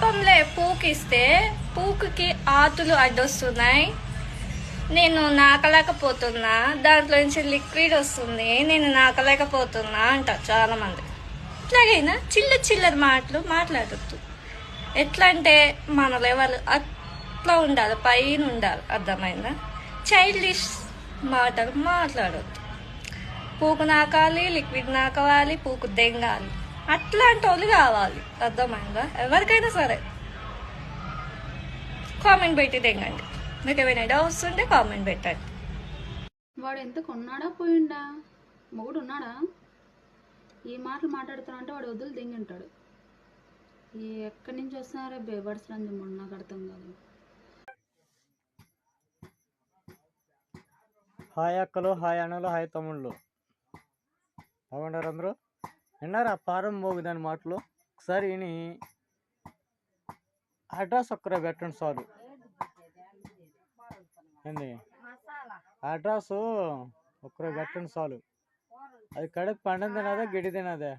పాపంలే పూకిస్తే పూకుకి ఆతులు అడ్డొస్తున్నాయి, నేను నాకలేకపోతున్నా, దాంట్లో నుంచి లిక్విడ్ వస్తుంది, నేను నాకలేకపోతున్నా అంటారు చాలా మంది. ఇట్లాగైనా చిల్లర మాటలు మాట్లాడద్దు. ఎట్లా అంటే మన లెవెల్ అట్లా ఉండాలి, పైన ఉండాలి, అర్థమైందా? చైల్డిష్ మాటలు మాట్లాడద్దు. పూకు నాకాలి, లిక్విడ్ నాకవాలి, పూకు దెంగాలి, అట్లాంటి వాళ్ళు కావాలి, అర్థమైందా? ఎవరికైనా సరే కామెంట్ పెట్టి దెంగండి. మీకు ఏమైనా డౌట్స్ ఉంటే కామెంట్ పెట్టండి. వాడు ఎంత కొన్నాడా పోయిండా? మొగుడు ఉన్నాడా? ఈ మాటలు మాట్లాడుతున్నా అంటే వాడు వదులు దింగి ఉంటాడు. ఎక్కడి నుంచి వస్తున్నారా బేబర్స్ రంజు మొన్న నాకు అర్థం కాదు. హాయ్ అక్కలు, హాయ్ అన్నలు, హాయ్ తమ్ముళ్ళు, బాగుంటారు అందరూ? విన్నారా పారం మోగుదాని మాటలు? ఒకసారి విని అడ్రస్ ఒక్కరే పెట్టండి చాలు. ఏంది అడ్రస్ ఒక్కరే పెట్టండి చాలు. అది కడుపు పండం తినదే, గిడి తినదే,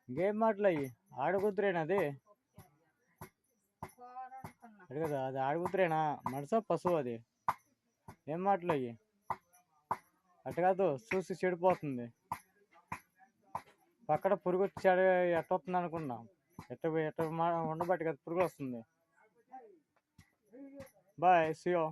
ఇంకేం మాటలు అయ్యి? ఆడగుతురేనది కదా, అది ఆడగుతురేనా? మనసా పశువు? అది ఏం మాటలు అయ్యి? అట్ట కాదు, చూసి చెడిపోతుంది. పక్కన పురుగు చెడ ఎట్ట వస్తుంది అనుకున్నాం, ఎట్ట ఉండబట్టి కదా పురుగు వస్తుంది. Bye, see you.